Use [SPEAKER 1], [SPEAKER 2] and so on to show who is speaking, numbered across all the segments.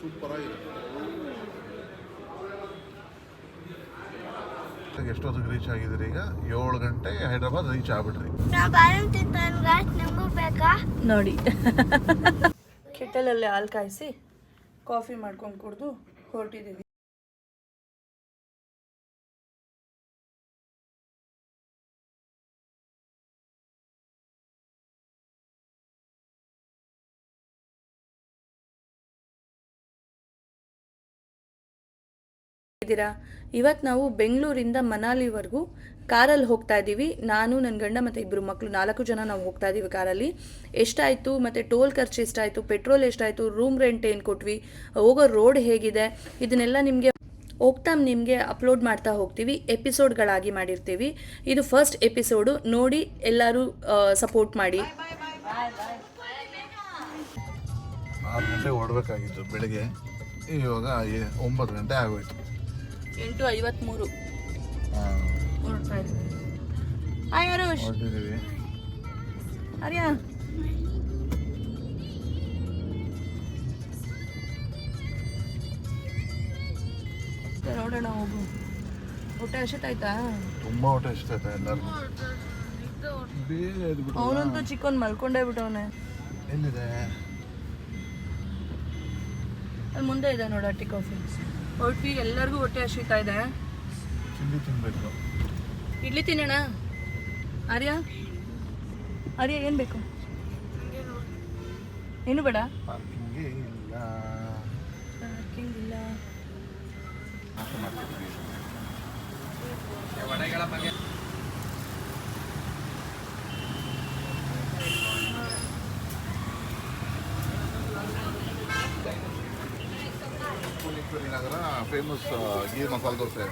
[SPEAKER 1] Super ಆಗಿದೆ. ಎಷ್ಟೊತ್ತಿಗೆ reach ಆಗಿದ್ರಿ? ಈಗ 7 ಗಂಟೆ ಹೈದ್ರಾಬಾದ್ ರೀಚ್ ಆಗ್ಬಿಟ್ರಿ.
[SPEAKER 2] ನೋಡಿ ಕೆಟಲಲ್ಲಿ ಹಾಲು ಕಾಯಿಸಿ ಕಾಫಿ ಮಾಡ್ಕೊಂಡು ಕುಡಿದು ಹೊರಟಿದ್ದೀವಿ. ಇವತ್ತು ನಾವು ಬೆಂಗಳೂರಿಂದ ಮನಾಲಿವರೆಗೂ ಕಾರಲ್ಲಿ ಹೋಗ್ತಾ ಇದ್ದೀವಿ. ನಾನು, ನನ್ನ ಗಂಡ ಮತ್ತು 2 ಮಕ್ಕಳು 4 ಜನ ನಾವು ಹೋಗ್ತಾ ಇದ್ದೀವಿ ಕಾರಲ್ಲಿ. ಎಷ್ಟಾಯಿತು ಮತ್ತು ಟೋಲ್ ಖರ್ಚು ಎಷ್ಟಾಯಿತು, ಪೆಟ್ರೋಲ್ ಎಷ್ಟಾಯಿತು, ರೂಮ್ ರೆಂಟ್ ಏನು ಕೊಟ್ವಿ, ಹೋಗೋ ರೋಡ್ ಹೇಗಿದೆ, ಇದನ್ನೆಲ್ಲ ನಿಮಗೆ ಅಪ್ಲೋಡ್ ಮಾಡ್ತಾ ಹೋಗ್ತೀವಿ. ಎಪಿಸೋಡ್ಗಳಾಗಿ ಮಾಡಿರ್ತೀವಿ. ಇದು ಫಸ್ಟ್ ಎಪಿಸೋಡು, ನೋಡಿ ಎಲ್ಲರೂ ಸಪೋರ್ಟ್ ಮಾಡಿ.
[SPEAKER 1] 6 ಗಂಟೆ ಹೊರಡಬೇಕಾಗಿತ್ತು ಬೆಳಗ್ಗೆ, ಇವಾಗ 9 ಗಂಟೆ ಆಗೋಯ್ತು.
[SPEAKER 2] 8:53 ಹೊರಡ್ತಾ ಇದ್ದೀವಿ.
[SPEAKER 1] ಹೊರಟಿದ್ದೀವಿ.
[SPEAKER 2] ಅರ್ಯಾ ನೋಡೋಣ, ಹೋಗು. ಹೊಟ್ಟೆ ಹಸಿತಾಯ್ತಾ?
[SPEAKER 1] ತುಂಬಾ ಹೊಟ್ಟೆ ಹಸಿತೈತೆ ಎಲ್ಲರಿಗೂ.
[SPEAKER 2] ಅವನಂತೂ ಚಿಕ್ಕವನ್ ಮಲ್ಕೊಂಡೇ ಬಿಟ್ಟವನೆ.
[SPEAKER 1] ಎಲ್ಲಿದೆ?
[SPEAKER 2] ಅಲ್ಲಿ ಮುಂದೆ ಇದೆ ನೋಡ ಟೀ ಕಾಫಿ. ಹೊರಟ್ವಿ, ಎಲ್ಲರಿಗೂ ಹೊಟ್ಟೆ ಹಸಿತಾ ಇದೆ.
[SPEAKER 1] ತಿಂಡಿ ತಿನ್ಬೇಕು.
[SPEAKER 2] ಇಡ್ಲಿ ತಿನ್ನೋಣ. ಆರ್ಯ ಏನು ಬೇಕು? ಏನು ಬೇಡ?
[SPEAKER 1] ಪಾರ್ಕಿಂಗ್ ಇಲ್ಲ. ನಗರ ಫೇಮಸ್ ಗೀ ಮಸಾಲೆ ದೋಸೆ.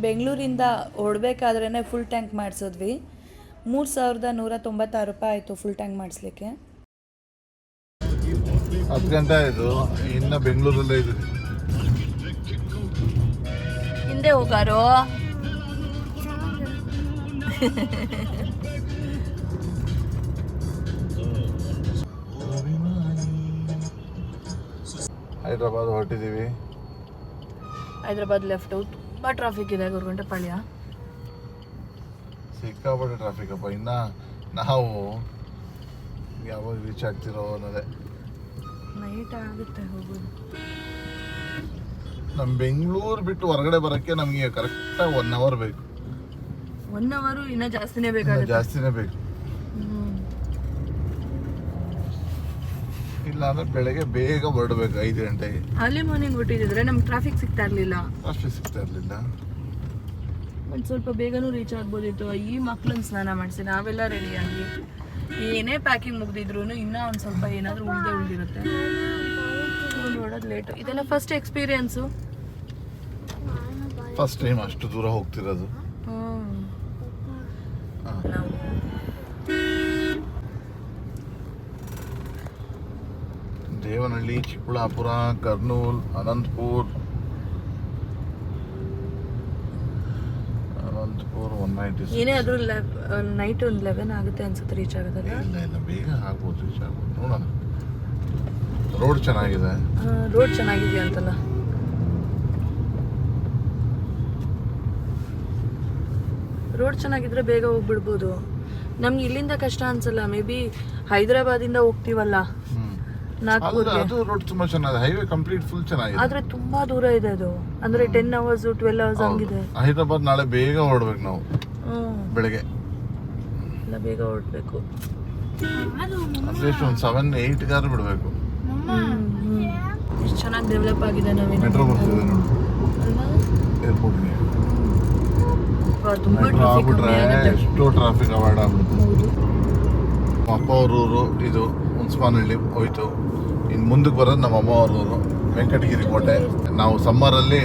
[SPEAKER 2] ಬೆಂಗಳೂರಿಂದ ಹೊರಡ್ಬೇಕಾದ್ರೇ ಫುಲ್ ಟ್ಯಾಂಕ್ ಮಾಡಿಸಿದ್ವಿ. 3,196 ರೂಪಾಯಿ ಆಯಿತು ಫುಲ್ ಟ್ಯಾಂಕ್ ಮಾಡಿಸ್ಲಿಕ್ಕೆ.
[SPEAKER 1] 10 ಗಂಟೆ ಆಯಿತು, ಇನ್ನು ಬೆಂಗಳೂರಲ್ಲೇ ಇದ್ದೀವಿ.
[SPEAKER 2] ಹಿಂದೆ ಹೋಗಾರೋ.
[SPEAKER 1] ಹೈದ್ರಾಬಾದ್ ಹೊರಟಿದ್ದೀವಿ.
[SPEAKER 2] ಹೈದ್ರಾಬಾದ್ ಲೆಫ್ಟ್ ತುಂಬ ಟ್ರಾಫಿಕ್ ಇದೆ. ಗೊರಗುಂಟೆಪಾಳ್ಯ
[SPEAKER 1] ಸಿಕ್ಕಾಪಟ್ಟೆ ಟ್ರಾಫಿಕ್ ಅಪ್ಪ. ಇನ್ನು ನಾವು ಯಾವಾಗ ರೀಚ್ ಆಗ್ತಿರೋ ಅನ್ನೋದೇ.
[SPEAKER 2] ನೈಟ್ ಆಗುತ್ತೆ ಹೋಗೋದು.
[SPEAKER 1] ನಮ್ಮ ಬೆಂಗಳೂರು ಬಿಟ್ಟು ಹೊರಗಡೆ ಬರೋಕ್ಕೆ ನಮಗೆ ಕರೆಕ್ಟಾಗಿ 1 ಅವರ್ ಬೇಕು.
[SPEAKER 2] 1 ಅವರು ಇನ್ನೂ ಜಾಸ್ತಿನೇ ಬೇಕಾಗುತ್ತೆ.
[SPEAKER 1] ಜಾಸ್ತಿನೇ ಬೇಕು. ಇಲ್ಲ ಅಂದ್ರೆ ಬೆಳಗ್ಗೆ ಬೇಗ ಹೊರಡಬೇಕು 5 ಗಂಟೆಗೆ.
[SPEAKER 2] ಅರ್ಲಿ ಮಾರ್ನಿಂಗ್ ಹೊಟ್ಟಿದ್ರೆ ನಮ್ಗೆ ಟ್ರಾಫಿಕ್ ಸಿಗ್ತಾ ಇರಲಿಲ್ಲ. ಒಂದು ಸ್ವಲ್ಪ ಬೇಗನೂ ರೀಚ್ ಆಗ್ಬೋದಿತ್ತು. ಈ ಮಕ್ಳನ್ನ ಸ್ನಾನ ಮಾಡಿಸಿ ನಾವೆಲ್ಲ ರೆಡಿಯಾಗಿ ಏನೇ ಪ್ಯಾಕಿಂಗ್ ಮುಗ್ದಿದ್ರು ಇನ್ನೂ ಒಂದು ಸ್ವಲ್ಪ ಏನಾದರೂ ಉಳಿದಿರುತ್ತೆ. ನೋಡೋದು ಲೇಟು. ಇದೆಲ್ಲ ಫಸ್ಟ್ ಎಕ್ಸ್ಪೀರಿಯನ್ಸು.
[SPEAKER 1] ಫಸ್ಟ್ ಟೈಮ್ ಅಷ್ಟು ದೂರ ಹೋಗ್ತಿರೋದು. ದೇವನಹಳ್ಳಿ, ಚಿಕ್ಕಬಳ್ಳಾಪುರ, ಕರ್ನೂಲ್, ಅನಂತಪುರ್ 190.
[SPEAKER 2] ಏನೇ ಆದರೂ ನೈಟ್ ಒಂದು 11 ಆಗುತ್ತೆ ಅನ್ಸುತ್ತೆ ರೀಚ್ ಆಗೋದಲ್ಲ.
[SPEAKER 1] ಇಲ್ಲ ಬೇಗ ಆಗ್ಬೋದು, ರೀಚ್ ಆಗ್ಬೋದು. ನೋಡೋಣ. ರೋಡ್ ಚೆನ್ನಾಗಿದೆ.
[SPEAKER 2] ರೋಡ್ ಚೆನ್ನಾಗಿದೆಯಾ ಅಂತಲ್ಲ. ರೋಡ್ ಚೆನ್ನಾಗಿದ್ರೆ ಬೇಗ ಹೋಗ್ಬಿಡ್ಬೋದು. ನಮ್ಗೆ ಇಲ್ಲಿಂದ ಕಷ್ಟ ಅನ್ಸಲ್ಲ. ಮೇ ಬಿ ಹೈದರಾಬಾದಿಂದ ಹೋಗ್ತೀವಲ್ಲ ನಾಗ್ಪುರ್ಗೆ,
[SPEAKER 1] ಅದು ರೋಡ್ ತುಂಬಾ ಚೆನ್ನಾಗಿದೆ. ಹೈವೇ ಕಂಪ್ಲೀಟ್ ಫುಲ್ ಚೆನ್ನಾಗಿದೆ.
[SPEAKER 2] ಆದ್ರೆ ತುಂಬಾ ದೂರ ಇದೆ ಅದು. ಅಂದ್ರೆ 10 hours 12 hours ಹಂಗಿದೆ.
[SPEAKER 1] ಹೈದರಾಬಾದ್ ನಾಳೆ ಬೇಗ ಹೊರಡ್ಬೇಕು ನಾವು. ಬೆಳಗ್ಗೆ
[SPEAKER 2] ಎಲ್ಲ ಬೇಗ ಹೊರಡ್ಬೇಕು.
[SPEAKER 1] ಅಟ್ಲೀಸ್ಟ್ ಒಂದು 7-8 ಗಾರು ಬಿಡಬೇಕು.
[SPEAKER 2] ಎಷ್ಟು ಚೆನ್ನಾಗಿ ಡೆವಲಪ್ ಆಗಿದೆ. ನಾವೇನು
[SPEAKER 1] ಮೆಟ್ರೋ ಬರ್ತಿದೆ ನೋಡಿ ಏರ್ಪೋರ್ಟ್ಗೆ.
[SPEAKER 2] ತುಂಬಾ ಟ್ರಾಫಿಕ್ ಆಗುತ್ತೆ.
[SPEAKER 1] ಎಷ್ಟೋ ಟ್ರಾಫಿಕ್ ಅವಾಯ್ಡ್ ಆಗ್ಬಿಡುತ್ತೆ. ನಮ್ಮ ಅಪ್ಪ ಅವ್ರ ಊರು ಇದು ಹುಣಸಮಾನಹಳ್ಳಿ ಹೋಯ್ತು. ಇನ್ನು ಮುಂದಕ್ಕೆ ಬರೋದು ನಮ್ಮ ಅಮ್ಮ ಅವ್ರ ಊರು ವೆಂಕಟಗಿರಿ ಕೋಟೆ. ನಾವು ಸಮ್ಮರಲ್ಲಿ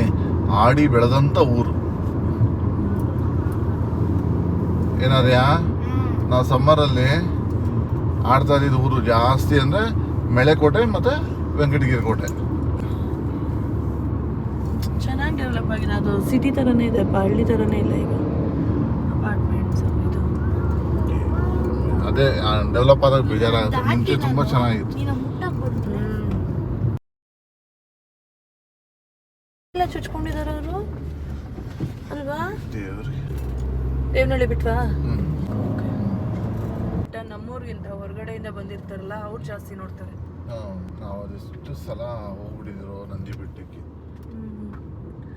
[SPEAKER 1] ಆಡಿ ಬೆಳೆದಂಥ ಊರು. ಏನಾದ್ಯಾ ನಾವು ಸಮ್ಮರಲ್ಲಿ ಆಡ್ತಾ ಇದ್ದಿದ್ದು ಊರು ಜಾಸ್ತಿ ಅಂದರೆ ಮೆಳೆಕೋಟೆ ಮತ್ತು ವೆಂಕಟಗಿರಿ ಕೋಟೆ.
[SPEAKER 2] ಚೆನ್ನಾಗಿ ಡೆವಲಪ್ ಆಗಿದೆ. ಅದು ಸಿಟಿ ಥರನೇ ಇದೆ, ಹಳ್ಳಿ ಥರನೇ ಇಲ್ಲ ಈಗ. ಅಪಾರ್ಟ್ಮೆಂಟ್ಸ್ ಇದು
[SPEAKER 1] ಅದೇ ಡೆವಲಪ್ ಆದಾಗ ಬೇಜಾರಾಗುತ್ತೆ. ಮುಂಚೆ ತುಂಬ ಚೆನ್ನಾಗಿತ್ತು.
[SPEAKER 2] ಎಲ್ಲ ಚುಚ್ಕೊಂಡಿದ್ದಾರೆ ಅವರು ಅಲ್ವಾ?
[SPEAKER 1] ದೇವ್ರಿಗೆ
[SPEAKER 2] ದೇವನಹಳ್ಳಿ ಬಿಟ್ವಾ? ನಮ್ಮೂರಿಗಿಂತ ಹೊರಗಡೆಯಿಂದ ಬಂದಿರ್ತಾರಲ್ಲ ಅವ್ರು ಜಾಸ್ತಿ ನೋಡ್ತಾರೆ.
[SPEAKER 1] ನಾವು ಅದೆಷ್ಟು ಸಲ ಹೋಗ್ಬಿಟ್ಟಿದ್ರು ನಂದಿ ಬೆಟ್ಟಕ್ಕೆ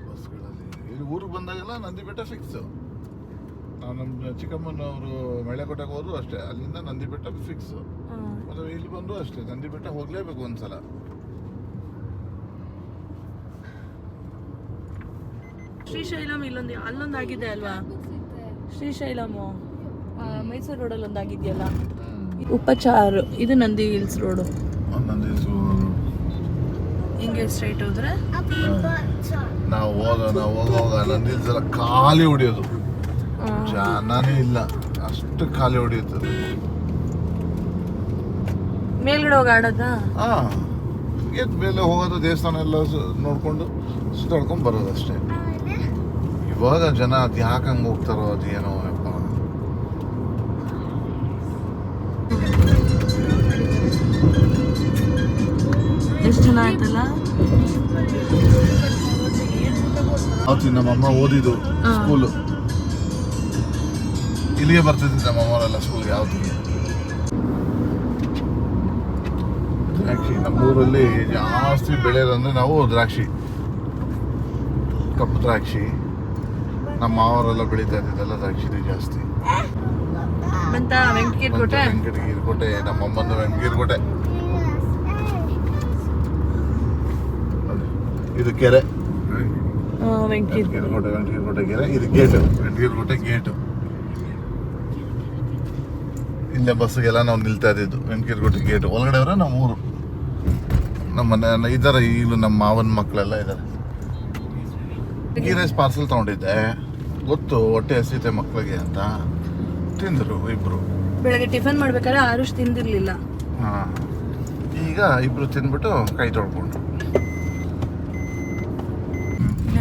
[SPEAKER 1] ಬಸ್ಗಳಲ್ಲಿ. ಇಲ್ಲಿ ಊರಿಗೆ ಬಂದಾಗೆಲ್ಲ ನಂದಿ ಬೆಟ್ಟ ಫಿಕ್ಸ್. ನಾವು ನಮ್ಮ ಚಿಕ್ಕಮ್ಮನವರು ಮೆಳೆಕೋಟೆಗೆ ಹೋದ್ರು ಅಷ್ಟೇ, ಅಲ್ಲಿಂದ ನಂದಿ ಬೆಟ್ಟ ಫಿಕ್ಸ್. ಮತ್ತು ಇಲ್ಲಿ ಬಂದು ಅಷ್ಟೇ, ನಂದಿ ಬೆಟ್ಟ ಹೋಗ್ಲೇಬೇಕು ಒಂದ್ಸಲ.
[SPEAKER 2] ಶ್ರೀಶೈಲಂ ಅಲ್ಲೊಂದು ಆಗಿದೆ ಅಲ್ವಾ? ಶ್ರೀಶೈಲಮು ಮೈಸೂರು ರೋಡಲ್ಲಿ ಒಂದು ಆಗಿದೆಯಲ್ಲ. ಉಪಚಾರ್ ಇದು ನಂದಿ ಹಿಲ್ಸ್ ರೋಡು.
[SPEAKER 1] ನಂದಿ
[SPEAKER 2] ಹಿಂಗೆ ಸ್ಟ್ರೈಟ್ ಹೋದ್ರೆ
[SPEAKER 1] ನಾವು ಹೋಗುವಾಗ ನಂದಿ ಹಿಲ್ಸ್ ಎಲ್ಲ ಖಾಲಿ ಹೊಡಿಯೋದು, ಜನನೇ ಇಲ್ಲ, ಅಷ್ಟು ಖಾಲಿ ಹೊಡಿಯುತ್ತದೆ.
[SPEAKER 2] ಮೇಲ್ಗಡೆ ಹೋಗಿ ಆಡೋದ?
[SPEAKER 1] ಎದ್ ಮೇಲೆ ಹೋಗೋದು, ದೇವಸ್ಥಾನ ಎಲ್ಲ ನೋಡ್ಕೊಂಡು ಸುತ್ತಾಡ್ಕೊಂಡು ಬರೋದು ಅಷ್ಟೇ. ಇವಾಗ ಜನ ಅದು ಯಾಕೆ ಹಂಗೆ ಹೋಗ್ತಾರೋ ಅದು ಏನೋ ಯಪ್ಪ.
[SPEAKER 2] ಎಷ್ಟು ಜನ ಆಯ್ತಲ್ಲ.
[SPEAKER 1] ಅವತ್ತು ನಮ್ಮಮ್ಮ ಓದಿದ್ದು ಸ್ಕೂಲು ಇಲ್ಲಿಗೆ ಬರ್ತಿದ್ದೆ. ನಮ್ಮಮ್ಮವರೆಲ್ಲ ಸ್ಕೂಲ್ಗೆ ಯಾವತ್ತಿಗೆ. ದ್ರಾಕ್ಷಿ ನಮ್ಮೂರಲ್ಲಿ ಜಾಸ್ತಿ ಬೆಳೆಯೋದಂದ್ರೆ ನಾವು ದ್ರಾಕ್ಷಿ, ಕಪ್ಪು ದ್ರಾಕ್ಷಿ. ನಮ್ಮ ಮಾವರೆಲ್ಲ ಬೆಳೀತಾ ಇದ್ದಿದ್ದೆಲ್ಲ ದ್ರಾಕ್ಷಿನೇ ಜಾಸ್ತಿ. ವೆಂಕಟಗಿರಿ ಕೋಟೆ, ನಮ್ಮಮ್ಮಂದು ವೆಂಕಟಗಿರಿ ಕೋಟೆ. ಇದು ಕೆರೆ ವೆಂಕಟಗಿರಿ ಕೋಟೆ ಕೆರೆ. ಇದು ಗೇಟ್, ವೆಂಕಟಗಿರಿ ಕೋಟೆ ಗೇಟು. ಇಲ್ಲೇ ಬಸ್ಗೆಲ್ಲ ನಾವು ನಿಲ್ತಾ ಇದ್ದಿದ್ದು ವೆಂಕಟಗಿರಿ ಕೋಟೆ ಗೇಟ್ ಒಳಗಡೆ ಅವರ ನಮ್ಮ ಊರು. ನಮ್ಮ ಇದ್ದಾರೆ, ಈಗಲೂ ನಮ್ಮ ಮಾವನ ಮಕ್ಕಳೆಲ್ಲ ಇದ್ದಾರೆ. ಗೀ ರೈಸ್ ಪಾರ್ಸಲ್ ತಗೊಂಡಿದ್ದೆ, ಗೊತ್ತು ಹೊಟ್ಟೆ ಹಸಿತೆ ಮಕ್ಕಳಿಗೆ ಅಂತ. ತಿಂದರು ಇಬ್ರು.
[SPEAKER 2] ಬೆಳಗ್ಗೆ ಟಿಫನ್ ಮಾಡ್ಬೇಕಾದ್ರೆ ಆರುಷ್ ತಿಂದಿರ್ಲಿಲ್ಲ.
[SPEAKER 1] ಈಗ ಇಬ್ರು ತಿಂದ್ಬಿಟ್ಟು ಕೈ ತೊಳ್ಕೊಂಡು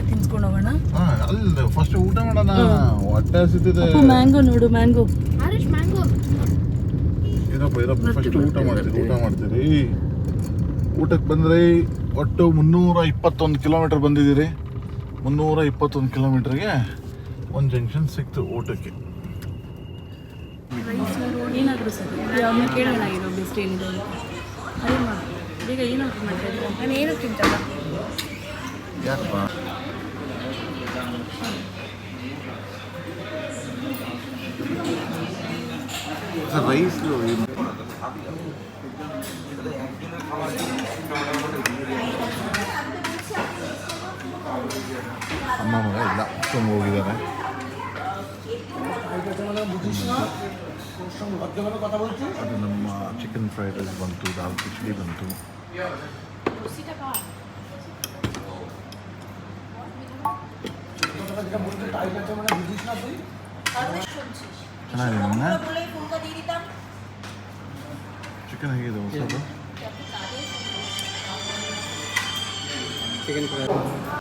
[SPEAKER 2] ತಿನ್ಸ್ಕೊಂಡು ಹೋಗೋಣ.
[SPEAKER 1] ಅಲ್ಲಿ ಫಸ್ಟ್ ಊಟ ಮಾಡೋಣ, ಹೊಟ್ಟೆ ಹಸಿತಿದೆ.
[SPEAKER 2] ಮ್ಯಾಂಗೋ ನೋಡು, ಮ್ಯಾಂಗೋ.
[SPEAKER 1] ಇರಪ್ಪ ಫಸ್ಟ್ ಊಟ ಮಾಡ್ತೀರಿ. ಊಟಕ್ಕೆ ಬಂದ್ರೆ ಒಟ್ಟು 321 ಕಿಲೋಮೀಟರ್ ಬಂದಿದ್ದೀರಿ. 321 ಕಿಲೋಮೀಟರ್ಗೆ ಒಂದು ಜಂಕ್ಷನ್ ಸಿಕ್ತು ಊಟಕ್ಕೆ.
[SPEAKER 2] ಏನಾದರೂ ಸರಿ ಅವನ್ನ ಕೇಳೋಣಾಗಿರೋ ಬೆಸ್ಟ್ ಏನಿದೆ ಅದೇ ಈಗ ಏನಾದ್ರು ಮಾಡ್ತಾ ಇದ್ದೀರಾ? ನಾನು ಏನೂ ತಿಂತಲ್ಲ.
[SPEAKER 1] ಯಾಕಪ್ಪ? ರೈಸ್ ಅಮ್ಮ ಮಗ ಇಲ್ಲ ತುಂಬ ಹೋಗಿದ್ದಾರೆ. ಅದು ನಮ್ಮ ಚಿಕನ್ ಫ್ರೈಡ್ ರೈಸ್ ಬಂತು, ದಾಲ್ ಕಿಚಡಿ ಬಂತು. ಚೆನ್ನಾಗಿದೆ. ಚಿಕನ್ ಹೇಗಿದೆ ಹೊಸದು?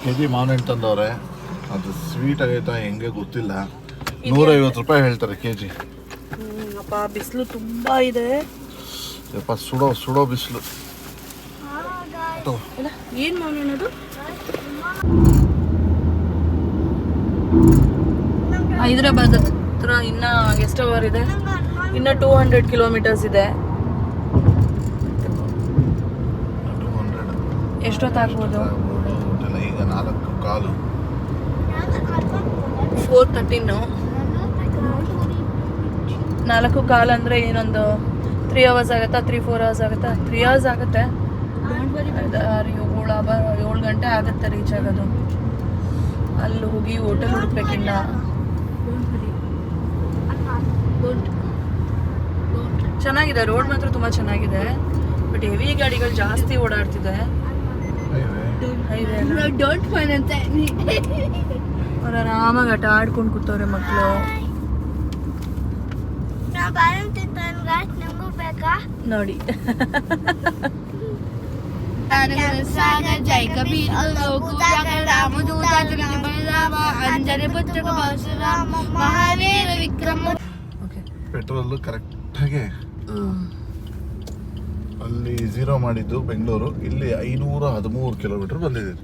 [SPEAKER 1] ಕೆಜಿ ಮಾವಿನ ಹಣ್ಣು ತಂದವ್ರೆ. ಅದು ಸ್ವೀಟ್ ಆಗೈತಾ ಹೆಂಗೆ ಗೊತ್ತಿಲ್ಲ. 150 ರೂಪಾಯಿ ಹೇಳ್ತಾರೆ ಕೆಜಿ.
[SPEAKER 2] ಅಪ್ಪ ಬಿಸಿಲು ತುಂಬ ಇದೆ.
[SPEAKER 1] ಸ್ವಲ್ಪ ಸುಡೋ ಬಿಸಿಲು.
[SPEAKER 2] ಏನು ಮಾವಿನ ಹಣ್ಣು? ಹೈದರಾಬಾದ್ ಹತ್ರ ಇನ್ನ ಎಷ್ಟು ಅವರ್ ಇದೆ? ಇನ್ನ 200 ಕಿಲೋಮೀಟರ್ಸ್ ಇದೆ.
[SPEAKER 1] 200
[SPEAKER 2] ಎಷ್ಟೊತ್ತಾಗ್ಬೋದು?
[SPEAKER 1] ಈಗ 4:15.
[SPEAKER 2] 4:13. 4:15 ಅಂದರೆ ಏನೊಂದು 3 hours ಆಗುತ್ತಾ? 3-4 hours ಆಗುತ್ತಾ? 3 hours ಆಗುತ್ತೆ. 7 ಗಂಟೆ ಆಗುತ್ತೆ ರೀಚ್ ಆಗೋದು. ಅಲ್ಲಿ ಹೋಗಿ ಹೋಟೆಲ್ ಹುಡುಕ್ಬೇಕಿನ್ನ. ಚೆನ್ನಾಗಿದೆ, ರೋಡ್ ಮಾತ್ರ ತುಂಬ ಚೆನ್ನಾಗಿದೆ. ಬಟ್ ಹೆವಿ ಗಾಡಿಗಳು ಜಾಸ್ತಿ ಓಡಾಡ್ತಿದೆ. ಅವ್ರು ಆರಾಮಾಗಿ ಆಟ ಆಡ್ಕೊಂಡು ಕೂತವ್ರೆ ಮಕ್ಕಳು. ನೋಡಿ
[SPEAKER 3] सागर जय कबीर लोक जागर रामदूत चरित बलराम अंजनी पुत्र परशुराम महावीर विक्रम.
[SPEAKER 2] ಓಕೆ.
[SPEAKER 1] ಪೆಟ್ರೋಲ್ ಕರೆಕ್ಟಾಗಿ ಅಲ್ಲಿ ಝೀರೋ ಮಾಡಿದ್ದು ಬೆಂಗಳೂರು, ಇಲ್ಲಿ 513 ಕಿಲೋಮೀಟರ್ ಬಂದಿದ್ದೀರಿ.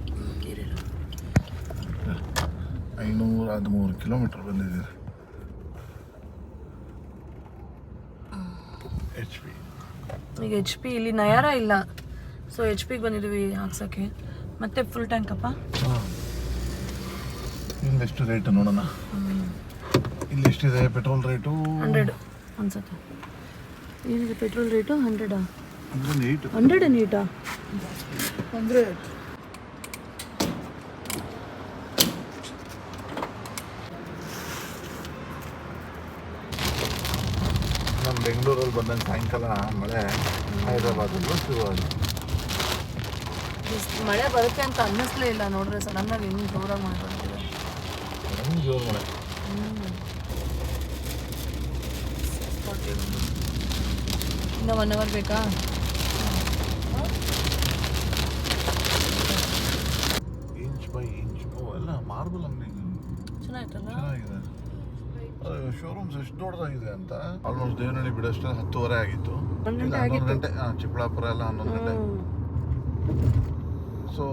[SPEAKER 1] 513 ಕಿಲೋಮೀಟರ್ ಬಂದಿದ್ದೀರಿ. HP
[SPEAKER 2] ಈಗ HP ಇಲ್ಲಿ ನಯಾರ ಇಲ್ಲ, ಸೊ HP ಗೆ ಬಂದಿದ್ದೀವಿ ಹಾಕ್ಸೋಕ್ಕೆ. ಮತ್ತೆ ಫುಲ್ ಟ್ಯಾಂಕಪ್ಪ.
[SPEAKER 1] ಇಲ್ಲೆಷ್ಟು ರೇಟ್ ನೋಡೋಣ. ಇಲ್ಲಿ ಎಷ್ಟಿದೆ ಪೆಟ್ರೋಲ್ ರೇಟು?
[SPEAKER 2] 100 ಅನ್ಸುತ್ತೆ. ಏನಿದೆ ಪೆಟ್ರೋಲ್ ರೇಟು? 100
[SPEAKER 1] 108.
[SPEAKER 2] 108
[SPEAKER 1] 100. ನಮ್ಮ ಬೆಂಗಳೂರಲ್ಲಿ ಬಂದಂಗೆ ಸಾಯಂಕಾಲ ಮಳೆ ಹೈದರಾಬಾದಲ್ಲೂ ಶುರುವಾಗಿದೆ.
[SPEAKER 2] ಮಳೆ ಬರುತ್ತೆ ಅಂತ ಅನ್ನಿಸ್ಲೇ ಇಲ್ಲ ನೋಡ್ರೆ, ಸಡನ್ನಾಗಿ ಇನ್ನೂ ಜೋರಾಗಿ ಮಳೆ ಬರ್ತಿದೆ.
[SPEAKER 1] ಜೋರು ಮಳೆ.
[SPEAKER 2] ಇನ್ನೂ 1 ಅವರ್ ಬೇಕಾ?
[SPEAKER 1] ಇಂಚ್ ಬೈ ಇಂಚ್ ಎಲ್ಲ ಮಾರ್ಬಲ್ ಅಂಗಡಿ
[SPEAKER 2] ಚೆನ್ನಾಗಿತ್ತಲ್ಲ.
[SPEAKER 1] ಚೆನ್ನಾಗಿದೆ. ಶೋರೂಮ್ಸ್ ಎಷ್ಟು ದೊಡ್ಡದಾಗಿದೆ ಅಂತ. ಆಲ್ಮೋಸ್ಟ್ ದೇವನಹಳ್ಳಿ ಬಿಡೋಷ್ಟು 10:30 ಆಗಿತ್ತು. 11 ಗಂಟೆ ಚಿಕ್ಕಬಳ್ಳಾಪುರ ಎಲ್ಲ 11 ಗಂಟೆ. ಸೊ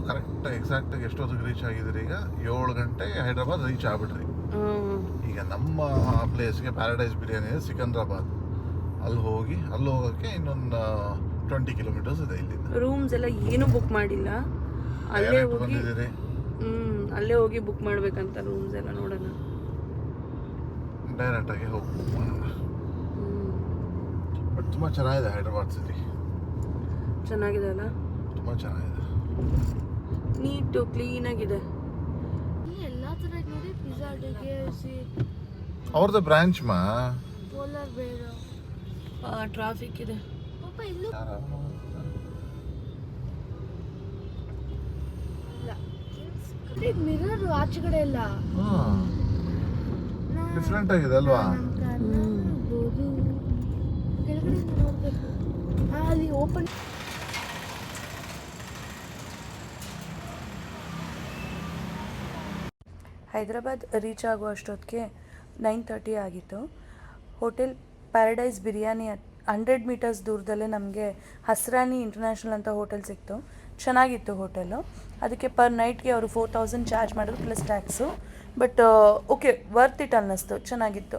[SPEAKER 1] ಕರೆಕ್ಟ್ ಎಕ್ಸಾಕ್ಟಾಗಿ ಎಷ್ಟೊತ್ತಿಗೆ ರೀಚ್ ಆಗಿದ್ರಿ? ಈಗ 7 ಗಂಟೆ ಹೈದ್ರಾಬಾದ್ ರೀಚ್ ಆಗ್ಬಿಟ್ರಿ. ಈಗ ನಮ್ಮ ಪ್ಲೇಸ್ಗೆ ಪ್ಯಾರಡೈಸ್ ಬಿರಿಯಾನಿ ಇದೆ ಸಿಕಂದ್ರಾಬಾದ್. ಅಲ್ಲಿ ಹೋಗೋಕ್ಕೆ ಇನ್ನೊಂದು 20 ಕಿಲೋಮೀಟರ್ಸ್ ಇದೆ ಇಲ್ಲಿಂದ.
[SPEAKER 2] ರೂಮ್ಸ್ ಎಲ್ಲ ಏನು ಬುಕ್ ಮಾಡಿಲ್ಲ, ಅಲ್ಲೇ ಹೋಗಿ
[SPEAKER 1] ಬಂದಿದ್ದೀರಿ.
[SPEAKER 2] ಅಲ್ಲೇ ಹೋಗಿ ಬುಕ್ ಮಾಡ್ಬೇಕಂತ ರೂಮ್ಸ್ ಎಲ್ಲ. ನೋಡೋಣ,
[SPEAKER 1] ಡೈರೆಕ್ಟಾಗಿ ಹೋಗಿ ಬುಕ್ ಮಾಡೋಣ. ಬಟ್ ತುಂಬ ಚೆನ್ನಾಗಿದೆ ಹೈದ್ರಾಬಾದ್ ಸಿಟಿ.
[SPEAKER 2] ಚೆನ್ನಾಗಿದೆ ಅಲ್ಲ?
[SPEAKER 1] ತುಂಬ ಚೆನ್ನಾಗಿದೆ,
[SPEAKER 2] ನೀಟು ಕ್ಲೀನಾಗಿದೆ.
[SPEAKER 3] ಎಲ್ಲ ತರ ನೋಡಿ, ಪಿಜ್ಜಾ, KFC,
[SPEAKER 1] ಅವ್ರದ್ದು ಬ್ರಾಂಚ್ ಮಾ.
[SPEAKER 3] ಪೋಲಾರ್ ಬೇರ್.
[SPEAKER 2] ಟ್ರಾಫಿಕ್ ಇದೆ
[SPEAKER 3] ಪಾಪ. ಇಲ್ಲೂ ಮಿರರ್ ಆಚೆ ಕಡೆ ಎಲ್ಲ
[SPEAKER 1] ಡಿಫ್ರೆಂಟ್ ಆಗಿದೆ ಅಲ್ವಾ?
[SPEAKER 3] ನೋಡ್ಬೋದು, ಕೆಳಗಡೆ ನೋಡ್ಬೇಕು. ಅಲ್ಲಿ ಓಪನ್.
[SPEAKER 2] ಹೈದ್ರಾಬಾದ್ ರೀಚ್ ಆಗೋ ಅಷ್ಟೊತ್ತಿಗೆ 9:30 ಆಗಿತ್ತು. ಹೋಟೆಲ್ ಪ್ಯಾರಡೈಸ್ ಬಿರಿಯಾನಿ 100 ಮೀಟರ್ಸ್ ದೂರದಲ್ಲೇ ನಮಗೆ ಹಸ್ರಾನಿ ಇಂಟರ್ನ್ಯಾಷನಲ್ ಅಂತ ಹೋಟೆಲ್ ಸಿಕ್ತು. ಚೆನ್ನಾಗಿತ್ತು ಹೋಟೆಲು. ಅದಕ್ಕೆ ಪರ್ ನೈಟ್ಗೆ ಅವರು 4000 ಚಾರ್ಜ್ ಮಾಡಿದ್ರು plus tax. But okay, worth it ಅನ್ನಿಸ್ತು, ಚೆನ್ನಾಗಿತ್ತು.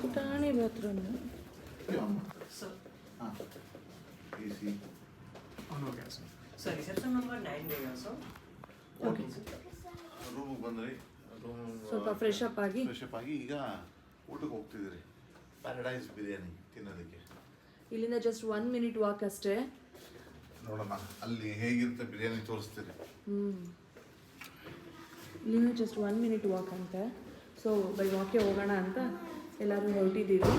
[SPEAKER 2] ಪುಟಾಣಿ ಬಾತ್ರೂಮ್.
[SPEAKER 1] ರೂಮಿಗೆ ಬಂದ್ರಿ,
[SPEAKER 2] ಸ್ವಲ್ಪ ಫ್ರೆಶ್ ಅಪ್ ಆಗಿ
[SPEAKER 1] ಈಗ ಊಟಕ್ಕೆ ಹೋಗ್ತಿದ್ದೀರಿ ಪ್ಯಾರಡೈಸ್ ಬಿರಿಯಾನಿ ತಿನ್ನೋದಕ್ಕೆ.
[SPEAKER 2] ಇಲ್ಲಿಂದ ಜಸ್ಟ್ 1 ಮಿನಿಟ್ ವಾಕ್ ಅಷ್ಟೇ.
[SPEAKER 1] ನೋಡೋಣ ಅಲ್ಲಿ ಹೇಗಿರುತ್ತೆ ಬಿರಿಯಾನಿ ತೋರಿಸ್ತೀರಿ.
[SPEAKER 2] ಇಲ್ಲಿಂದ ಜಸ್ಟ್ 1 ಮಿನಿಟ್ ವಾಕ್ ಅಂತೆ. ಸೊ ಬೈ ವಾಕೆ ಹೋಗೋಣ ಅಂತ ಎಲ್ಲರೂ ಹೊರಟಿದ್ದೀವಿ.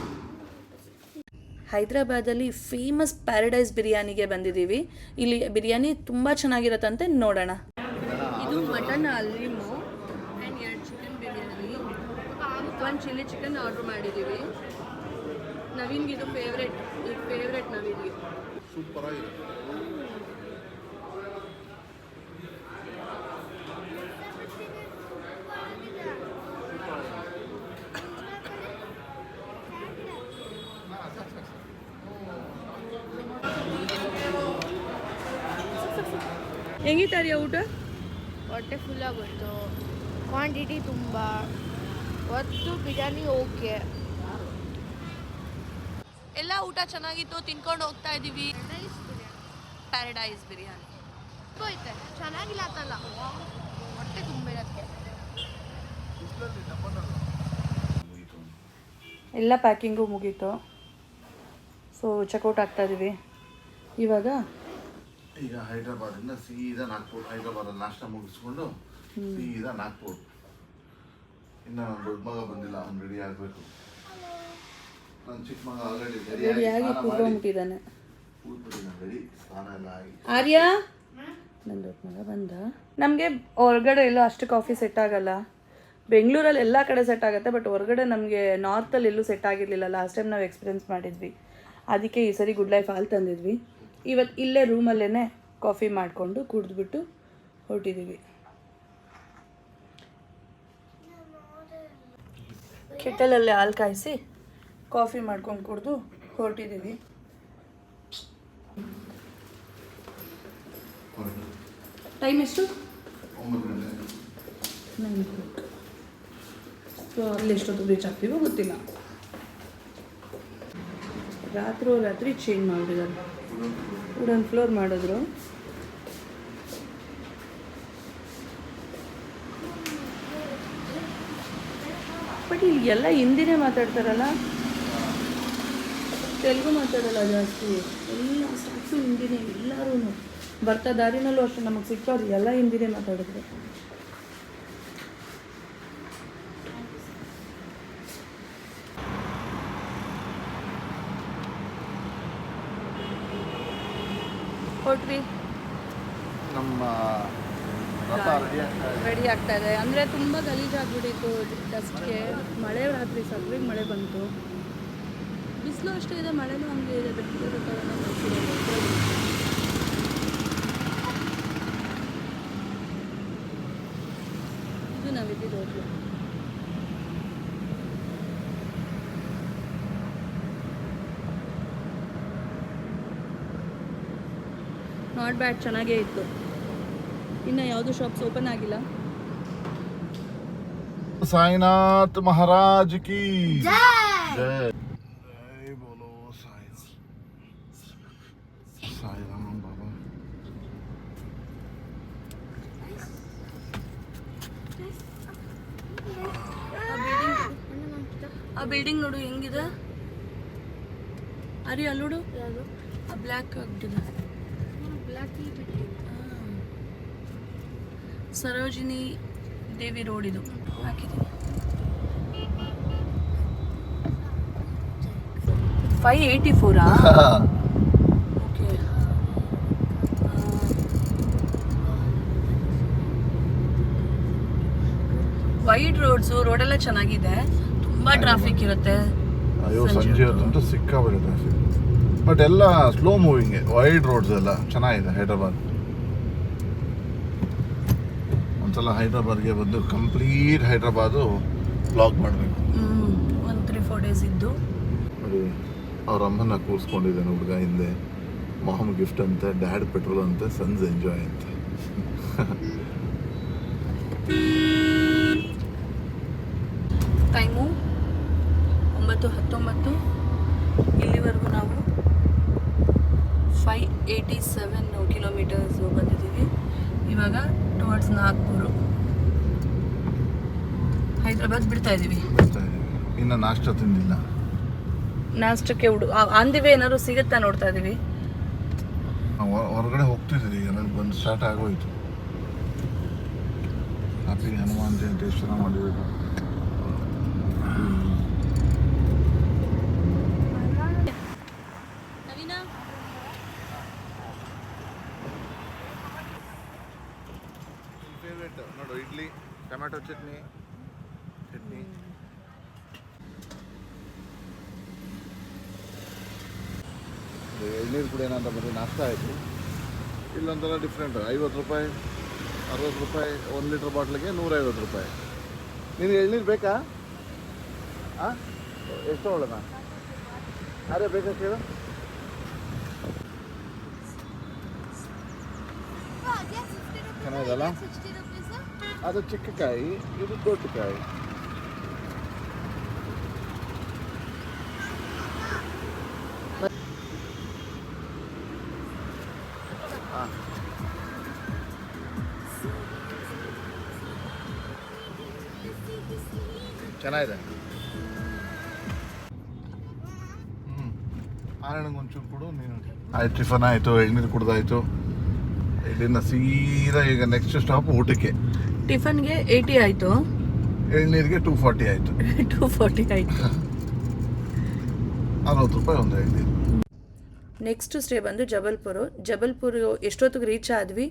[SPEAKER 2] ಹೈದ್ರಾಬಾದಲ್ಲಿ ಫೇಮಸ್ ಪ್ಯಾರಡೈಸ್ ಬಿರಿಯಾನಿಗೆ ಬಂದಿದ್ದೀವಿ. ಇಲ್ಲಿ ಬಿರಿಯಾನಿ ತುಂಬ ಚೆನ್ನಾಗಿರತ್ತಂತೆ, ನೋಡೋಣ. ಇದು ಮಟನ್ ಅಲ್ಲಿಮು and 2 chicken biryani, 1 chilli chicken order ಮಾಡಿದ್ದೀವಿ. ನವೀನ್ಗೆ ಇದು ಫೇವ್ರೆಟ್ ನವೀನ್ಗೆ.
[SPEAKER 1] ಸೂಪರ್ ಆಗಿದೆ.
[SPEAKER 2] ಹೆಂಗಿತ್ತಾರಿಯ ಊಟ?
[SPEAKER 3] ಹೊಟ್ಟೆ ಫುಲ್ ಆಗೋಯ್ತು. ಕ್ವಾಂಟಿಟಿ ತುಂಬ, ಒತ್ತು ಬಿರಿಯಾನಿ ಓಕೆ.
[SPEAKER 2] ಎಲ್ಲ ಊಟ ಚೆನ್ನಾಗಿತ್ತು, ತಿನ್ಕೊಂಡು ಹೋಗ್ತಾ ಇದ್ದೀವಿ. ಪ್ಯಾರಡೈಸ್ ಬಿರಿಯಾನಿ
[SPEAKER 3] ಹೋಯ್ತೆ, ಚೆನ್ನಾಗಿಲ್ಲ ಅಂತಲ್ಲ, ಹೊಟ್ಟೆ ತುಂಬಿರತ್ತೆ.
[SPEAKER 2] ಎಲ್ಲ ಪ್ಯಾಕಿಂಗು ಮುಗೀತು. ಸೊ ಚೆಕ್ಔಟ್ ಆಗ್ತಾ ಇದ್ದೀವಿ ಇವಾಗ.
[SPEAKER 1] ಈಗ ಹೈದ್ರಾಬಾದಿಂದ ಸೀದಾ ನಾಗ್ಪುರ್. ಹೈದ್ರಾಬಾದಲ್ಲಿ ನಾಷ್ಟ ಮುಗಿಸ್ಕೊಂಡು ಸೀದಾ ನಾಗ್ಪುರ್. ಇನ್ನು ನನ್ನ ದೊಡ್ಡ ಮಗ ಬಂದಿಲ್ಲ, ಅವ್ನು ರೆಡಿ ಆಗಬೇಕು. ನನ್ನ ಚಿಕ್ಕ ಮಗ ಆಲ್ರೆಡಿ
[SPEAKER 2] ರೆಡಿಯಾಗಿ ಕೂತ್ಕೊಂಡ್ಬಿಟ್ಟಿದ್ದಾನೆ.
[SPEAKER 1] ರೆಡಿ, ಸ್ನಾನ ಎಲ್ಲ ಆಗಿ.
[SPEAKER 2] ಆರ್ಯ, ನನ್ನ ದೊಡ್ಡ ಮಗ ಬಂದ. ನಮಗೆ ಹೊರಗಡೆ ಎಲ್ಲೋ ಅಷ್ಟು ಕಾಫಿ ಸೆಟ್ ಆಗಲ್ಲ. ಬೆಂಗಳೂರಲ್ಲಿ ಎಲ್ಲ ಕಡೆ ಸೆಟ್ ಆಗುತ್ತೆ, ಬಟ್ ಹೊರಗಡೆ ನಮಗೆ ನಾರ್ತಲ್ಲಿ ಎಲ್ಲೂ ಸೆಟ್ ಆಗಿರಲಿಲ್ಲ. ಲಾಸ್ಟ್ ಟೈಮ್ ನಾವು ಎಕ್ಸ್ಪೀರಿಯೆನ್ಸ್ ಮಾಡಿದ್ವಿ, ಅದಕ್ಕೆ ಈ ಸರಿ ಗುಡ್ ಲೈಫ್ ಹಾಲು ತಂದಿದ್ವಿ. ಇವತ್ತು ಇಲ್ಲೇ ರೂಮಲ್ಲೇ ಕಾಫಿ ಮಾಡಿಕೊಂಡು ಕುಡಿದ್ಬಿಟ್ಟು ಹೊರಟಿದ್ದೀವಿ. ಕೆಟಲಲ್ಲೇ ಹಾಲು ಕಾಯಿಸಿ ಕಾಫಿ ಮಾಡ್ಕೊಂಡು ಕುಡಿದು ಹೊರಟಿದ್ದೀವಿ. ಟೈಮ್ ಎಷ್ಟು? 9 ಸೊ ಅಲ್ಲಿ ಎಷ್ಟೊತ್ತು ರೀಚ್ ಆಗ್ತೀವೋ ಗೊತ್ತಿಲ್ಲ. ರಾತ್ರಿ ಚೇಂಜ್ ಮಾಡಿದ್ದಾರೆ, ವುಡನ್ ಫ್ಲೋರ್ ಮಾಡಿದ್ರು. ಬಟ್ ಇಲ್ಲಿ ಎಲ್ಲ ಹಿಂದಿನೇ ಮಾತಾಡ್ತಾರಲ್ಲ, ತೆಲುಗು ಮಾತಾಡಲ್ಲ ಜಾಸ್ತಿ. ಎಲ್ಲ ಸ್ಟಾಫ್ಸು ಹಿಂದಿನೇ, ಎಲ್ಲರೂ ಬರ್ತಾ ದಾರಿನಲ್ಲೂ ಅಷ್ಟೇ ನಮಗೆ ಸಿಕ್ಕೋರು ಎಲ್ಲ ಹಿಂದಿನೇ ಮಾತಾಡಿದ್ರು. ಕೊಟ್ವಿ
[SPEAKER 1] ನಮ್ಮ ರಥ
[SPEAKER 2] ರೆಡಿ ಆಗ್ತಾ ಇದೆ. ಅಂದರೆ ತುಂಬ ಗಲೀಜಾಗ್ಬಿಟ್ಟಿತ್ತು ಡಸ್ಟ್ಗೆ. ಮಳೆ ರಾತ್ರಿ ಸದ್ರಿಗೆ ಮಳೆ ಬಂತು, ಬಿಸಿಲು ಅಷ್ಟೇ ಇದೆ, ಮಳೆನೂ ಹಂಗೆ ಇದೆ. ಇದು ನಾವಿದ್ದಿದ್ದು ಹೋಟ್ಲು. ನಾಟ್ ಬ್ಯಾಡ್, ಚೆನ್ನಾಗೇ ಇತ್ತು. ಇನ್ನು ಯಾವುದು ಶಾಪ್ಸ್ ಓಪನ್ ಆಗಿಲ್ಲ.
[SPEAKER 1] ಸಾಯಿನಾಥ್ ಮಹಾರಾಜ್ ಕಿ ಜೈ. ಬೋಲೋ ಸಾಯಿರಾಮ್ ಬಾಬಾ.
[SPEAKER 2] ಆ ಬಿಲ್ಡಿಂಗ್ ನೋಡು ಹೆಂಗಿದೆ. ಅರಿ ಅಲ್ಲಿ ನೋಡು, ಆ ಬ್ಲ್ಯಾಕ್ ಆಗ್ತದೆ. ಸರೋಜಿನಿ ದೇವಿ ರೋಡ್ ಇದು ಹಾಕಿದ್ದೀವಿ. 584 ಓಕೆ. ವೈಡ್ ರೋಡೆಲ್ಲ ಚೆನ್ನಾಗಿದೆ, ತುಂಬಾ ಟ್ರಾಫಿಕ್ ಇರುತ್ತೆ.
[SPEAKER 1] ಅಯ್ಯೋ ಸಂಜೆ ಹೊತ್ತಂತೂ ಸಿಕ್ಕಾಬಿಡುತ್ತೆ ಟ್ರಾಫಿಕ್. ಬಟ್ ಎಲ್ಲ ಸ್ಲೋ ಮೂವಿಂಗ್, ವೈಡ್ ರೋಡ್ಸ್ ಎಲ್ಲ ಚೆನ್ನಾಗಿದೆ. ಹೈದ್ರಾಬಾದ್ ಒಂದ್ಸಲ ಹೈದ್ರಾಬಾದ್ಗೆ ಬಂದು ಕಂಪ್ಲೀಟ್ ಹೈದ್ರಾಬಾದು ಬ್ಲಾಗ್ ಮಾಡಬೇಕು.
[SPEAKER 2] ಒಂದು 3-4 ಡೇಸ್ ಇದ್ದು
[SPEAKER 1] ನೋಡಿ, ಅವ್ರ ಅಮ್ಮನ ಕೂರಿಸ್ಕೊಂಡಿದ್ದಾನೆ ಹುಡುಗ ಹಿಂದೆ. ಮಾಮ್ ಗಿಫ್ಟ್ ಅಂತೆ, ಡ್ಯಾಡ್ ಪೆಟ್ರೋಲ್ ಅಂತೆ, ಸನ್ಸ್ ಎಂಜಾಯ್ ಅಂತ.
[SPEAKER 2] ಟೈಮು 9:19. ಇಲ್ಲಿವರೆಗೂ ನಾವು 587 ಕಿಲೋಮೀಟರ್ಸ್ ಬಂದಿದ್ದೀವಿ. ಇವಾಗ ಟುವರ್ಡ್ಸ್ ನಾಗ್ಪುರ್, ಹೈದ್ರಾಬಾದ್ ಬಿಡ್ತಾ ಇದ್ದೀವಿ.
[SPEAKER 1] ಇನ್ನು ನಾಷ್ಟ ತಿಂದಿಲ್ಲ.
[SPEAKER 2] ನಾಷ್ಟಕ್ಕೆ ಆನ್ ದಿ ವೇ ಏನಾದ್ರು ಸಿಗುತ್ತಾ ನೋಡ್ತಾ ಇದ್ದೀವಿ.
[SPEAKER 1] ಹೊರಗಡೆ ಹೋಗ್ತಿದ್ದೀವಿ, ಈಗ ನನಗೆ ಬಂದು ಸ್ಟಾರ್ಟ್ ಆಗೋಯ್ತು. ಹ್ಯಾಪಿ ಹನುಮಾನ್ ಜಯಂತಿ ಎಷ್ಟು ಚೆನ್ನಾಗಿ ಮಾಡಿದ್ರು. ಫೇವ್ರೇಟ್ ನೋಡು, ಇಡ್ಲಿ, ಟೊಮ್ಯಾಟೊ ಚಟ್ನಿ. ಎಳ್ನೀರು ಕುಡಿಯೋಣ ಅಂತ ಬಂದು ನಾಷ್ಟ ಆಯಿತು. ಇಲ್ಲೊಂಥರ ಡಿಫ್ರೆಂಟ್, 50 ರೂಪಾಯಿ, 60 ರೂಪಾಯಿ, 1 ಲೀಟ್ರ್ ಬಾಟ್ಲಿಗೆ 150 ರೂಪಾಯಿ. ನೀನು ಎಳ್ನೀರು ಬೇಕಾ? ಹಾಂ, ಎಷ್ಟು ತೊಗೊಳ್ಳೋಣ? ಅರೆ ಬೇಕಾ ಕೇಳು. ಚೆನ್ನಾಗಲ್ಲ? ಅದು ಚಿಕ್ಕ ಕಾಯಿ, ಇದು ದೊಡ್ಡ ಕಾಯಿ. ಚೆನ್ನಾಗಿದೆ. ಆನಂಗೊಂಚೂರು ಕೊಡು ನೀನು. ಆಯ್ತು, ಟಿಫನ್ ಆಯಿತು, ಎಳ್ನೀರು ಕುಡ್ದಾಯ್ತು. ಇಲ್ಲಿಂದ ಸೀದಾ ಈಗ ನೆಕ್ಸ್ಟ್ ಸ್ಟಾಪ್ ಊಟಕ್ಕೆ.
[SPEAKER 2] ಟಿಫನ್ಗೆ 80 ಆಯಿತು,
[SPEAKER 1] ಎಳ್ನೀರಿಗೆ 240 ಆಯಿತು.
[SPEAKER 2] 240 ಆಯಿತು.
[SPEAKER 1] 60 ರೂಪಾಯಿ ಒಂದು ಎಳ್ನೀರು.
[SPEAKER 2] ನೆಕ್ಸ್ಟ್ ಸ್ಟೇ ಬಂದು ಜಬಲ್ಪುರ ಎಷ್ಟೊತ್ತಿಗೆ ರೀಚ್ ಆದ್ವಿ,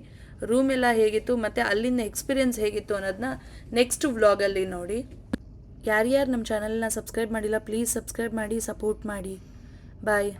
[SPEAKER 2] ರೂಮ್ ಎಲ್ಲ ಹೇಗಿತ್ತು ಮತ್ತು ಅಲ್ಲಿಂದ ಎಕ್ಸ್ಪೀರಿಯನ್ಸ್ ಹೇಗಿತ್ತು ಅನ್ನೋದನ್ನ ನೆಕ್ಸ್ಟ್ ವ್ಲಾಗಲ್ಲಿ ನೋಡಿ. ಯಾರ್ಯಾರು ನಮ್ಮ ಚಾನಲ್ನ ಸಬ್ಸ್ಕ್ರೈಬ್ ಮಾಡಿಲ್ಲ ಪ್ಲೀಸ್ ಸಬ್ಸ್ಕ್ರೈಬ್ ಮಾಡಿ, ಸಪೋರ್ಟ್ ಮಾಡಿ. ಬಾಯ್.